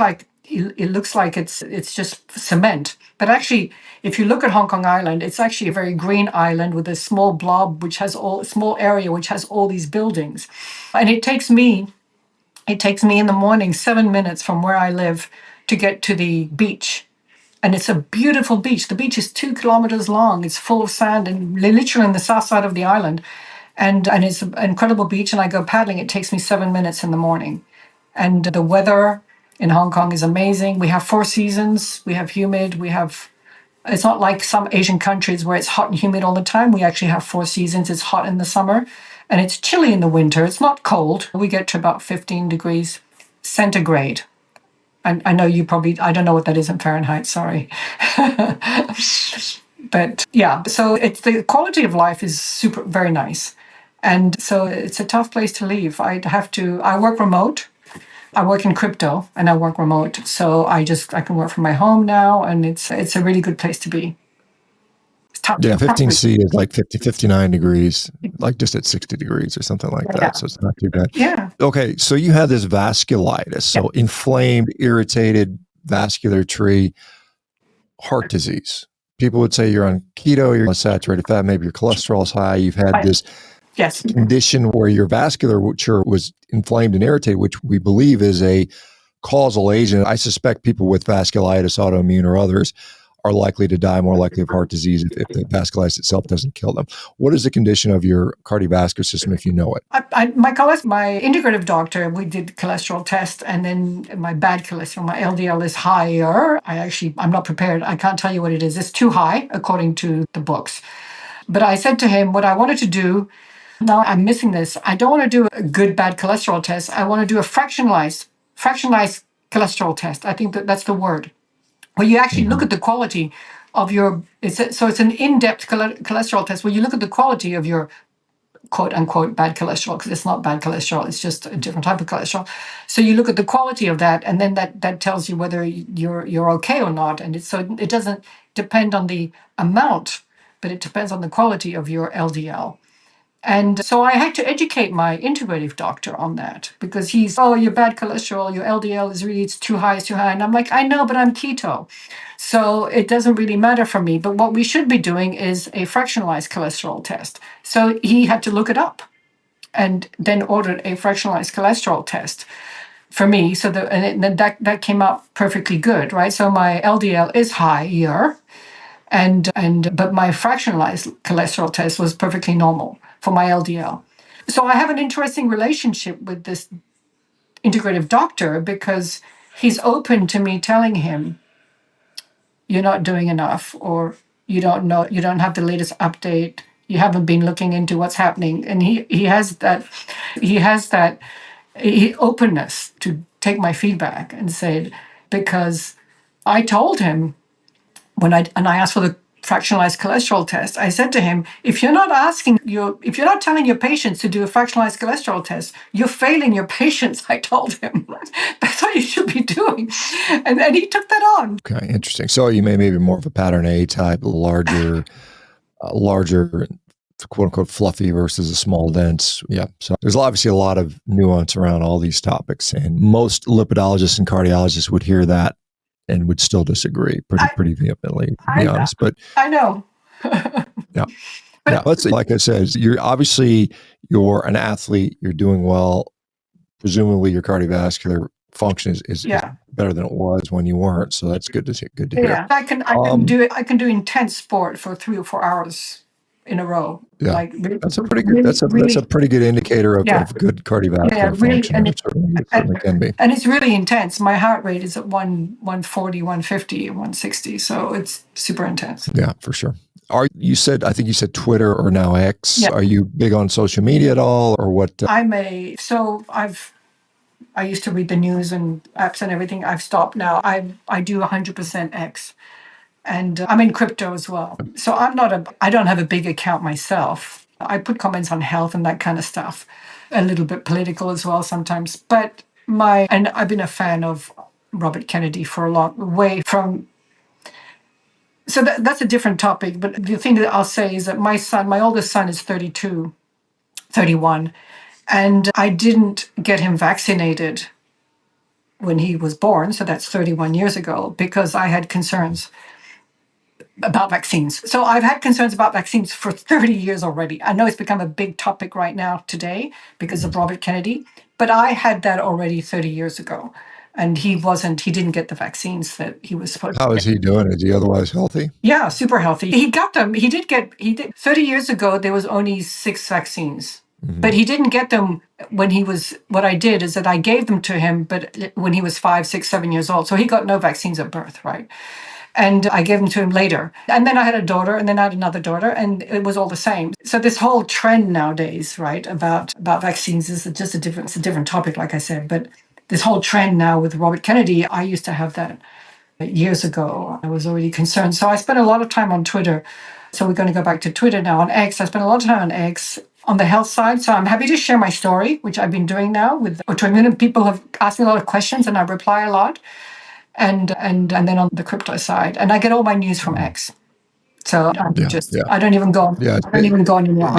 like it's just cement. But actually, if you look at Hong Kong Island, it's actually a very green island with a small blob small area which has all these buildings. And it takes me in the morning 7 minutes from where I live to get to the beach. And it's a beautiful beach. The beach is 2 kilometers long. It's full of sand and literally on the south side of the island. And it's an incredible beach. And I go paddling. It takes me 7 minutes in the morning. And the weather in Hong Kong is amazing. We have 4 seasons. We have humid. It's not like some Asian countries where it's hot and humid all the time. We actually have 4 seasons. It's hot in the summer and it's chilly in the winter. It's not cold. We get to about 15 degrees centigrade. I know you probably, I don't know what that is in Fahrenheit, sorry. But yeah, so it's the quality of life is very nice. And so it's a tough place to leave. I work remote. I work in crypto and I work remote. So I can work from my home now, and it's a really good place to be. Yeah, 15C is like 59 degrees, like just at 60 degrees or something like that. So it's not too bad. Yeah. Okay, so you had this vasculitis, so inflamed, irritated vascular tree, heart disease. People would say you're on keto, you're on saturated fat, maybe your cholesterol is high. You've had this condition where your vasculature was inflamed and irritated, which we believe is a causal agent. I suspect people with vasculitis, autoimmune or others, are likely to die, more likely of heart disease if the vasculitis itself doesn't kill them. What is the condition of your cardiovascular system if you know it? My integrative doctor, we did cholesterol test, and then my bad cholesterol, my LDL is higher. I'm not prepared. I can't tell you what it is. It's too high according to the books. But I said to him, what I wanted to do, now I'm missing this. I don't want to do a good, bad cholesterol test. I want to do a fractionalized cholesterol test. I think that's the word. Where you actually look at the quality of your, it's an in-depth cholesterol test where you look at the quality of your quote unquote bad cholesterol, because it's not bad cholesterol, it's just a different type of cholesterol. So you look at the quality of that, and then that tells you whether you're okay or not. And it doesn't depend on the amount, but it depends on the quality of your LDL. And so I had to educate my integrative doctor on that, because your bad cholesterol, your LDL it's too high, it's too high. And I'm like, I know, but I'm keto. So it doesn't really matter for me. But what we should be doing is a fractionalized cholesterol test. So he had to look it up and then ordered a fractionalized cholesterol test for me. So that came out perfectly good, right? So my LDL is higher, but my fractionalized cholesterol test was perfectly normal for my LDL. So I have an interesting relationship with this integrative doctor, because he's open to me telling him, you're not doing enough, or you don't know, you don't have the latest update, you haven't been looking into what's happening. And he has that openness to take my feedback and say, because I told him I asked for the fractionalized cholesterol test, I said to him, if you're not telling your patients to do a fractionalized cholesterol test, you're failing your patients. I told him that's what you should be doing. And he took that on. Okay, interesting. So you maybe more of a pattern A type, larger, quote unquote fluffy versus a small dense. Yeah. So there's obviously a lot of nuance around all these topics, and most lipidologists and cardiologists would hear that and would still disagree pretty vehemently, to be honest. But I know. Yeah. Let's say, like I said, you're an athlete, you're doing well. Presumably your cardiovascular function is better than it was when you weren't. So that's good to hear. Yeah. I can do intense sport for 3 or 4 hours in a row. Yeah. Like that's a pretty good that's a pretty good indicator of good cardiovascular function. And it certainly can be. And it's really intense. My heart rate is at 140, 150, 160. So it's super intense. Yeah, for sure. I think you said Twitter, or now X. Yeah. Are you big on social media at all, or what? I used to read the news and apps and everything. I've stopped now. I do 100% X. And I'm in crypto as well. So I don't have a big account myself. I put comments on health and that kind of stuff, a little bit political as well sometimes. But and I've been a fan of Robert Kennedy for a long way from. So that's a different topic. But the thing that I'll say is that my oldest son is 31, and I didn't get him vaccinated when he was born. So that's 31 years ago, because I had concerns about vaccines. So I've had concerns about vaccines for 30 years already. I know it's become a big topic right now today because of Robert Kennedy, but I had that already 30 years ago. And he didn't get the vaccines that he was supposed to. How is he doing? Is he otherwise healthy? Yeah, super healthy. He got them. 30 years ago, there was only 6 vaccines. Mm-hmm. But he didn't get them what I did is that I gave them to him, but when he was 5, 6, 7 years old. So he got no vaccines at birth, right? And I gave them to him later. And then I had a daughter, and then I had another daughter, and it was all the same. So this whole trend nowadays, right, about vaccines is just it's a different topic, like I said. But this whole trend now with Robert Kennedy, I used to have that years ago. I was already concerned. So I spent a lot of time on Twitter. So we're going to go back to Twitter now. On X, I spent a lot of time on X on the health side. So I'm happy to share my story, which I've been doing now with autoimmune. And people have asked me a lot of questions, and I reply a lot. And then on the crypto side, and I get all my news from X. So I don't even go. I don't even go anymore.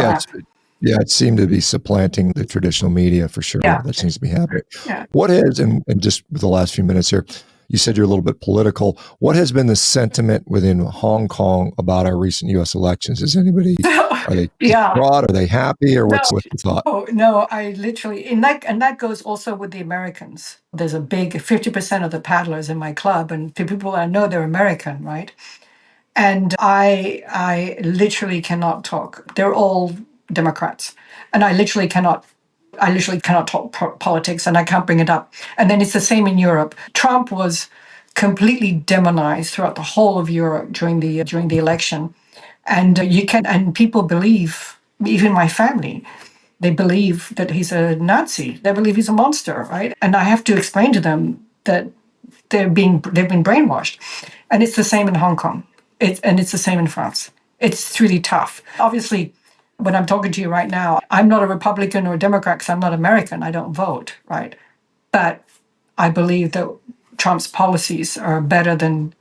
It seemed to be supplanting the traditional media for sure. Yeah. That seems to be happening. Yeah. What has, and just with the last few minutes here, you said you're a little bit political. What has been the sentiment within Hong Kong about our recent U.S. elections? Is anybody, are they distraught? Are they happy? Or what's the thought? No, I literally, and that goes also with the Americans. There's a big 50% of the paddlers in my club, and people I know they're American, right? And I literally cannot talk. They're all Democrats, and I literally cannot talk politics, and I can't bring it up. And then it's the same in Europe. Trump was completely demonized throughout the whole of Europe during the election, and and people believe, even my family, they believe that he's a Nazi. They believe he's a monster, right? And I have to explain to them that they've been brainwashed, and it's the same in Hong Kong. It's the same in France. It's really tough. Obviously, when I'm talking to you right now, I'm not a Republican or a Democrat because I'm not American. I don't vote, right? But I believe that Trump's policies are better than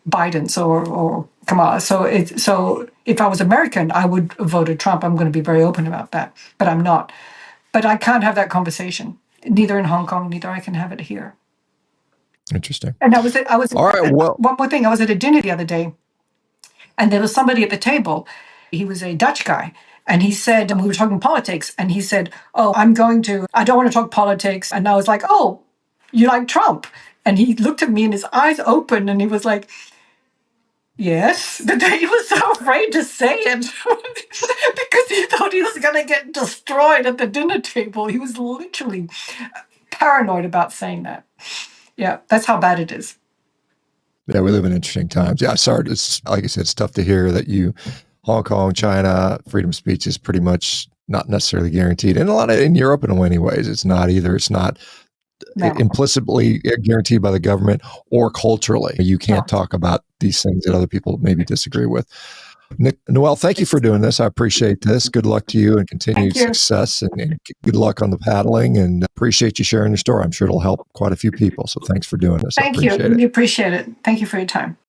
Biden's or Kamala. So if I was American, I would have voted Trump. I'm going to be very open about that, but I'm not. But I can't have that conversation, neither in Hong Kong, neither I can have it here. Interesting. And I was all right. Well, one more thing. I was at a dinner the other day, and there was somebody at the table. He was a Dutch guy. And he said, and we were talking politics, and he said, oh, I don't want to talk politics. And I was like, oh, you like Trump? And he looked at me and his eyes opened, and he was like, yes. He was so afraid to say it because he thought he was going to get destroyed at the dinner table. He was literally paranoid about saying that. Yeah, that's how bad it is. Yeah, we live in interesting times. Yeah, sorry. It's, like I said, it's tough to hear that Hong Kong, China, freedom of speech is pretty much not necessarily guaranteed. And in Europe in many ways, it's not either. It's not implicitly guaranteed by the government or culturally. You can't talk about these things that other people maybe disagree with. Noelle, thank you for doing this. I appreciate this. Good luck to you and continued success, and good luck on the paddling, and appreciate you sharing your story. I'm sure it'll help quite a few people. So thanks for doing this. Thank you. Really appreciate it. Thank you for your time.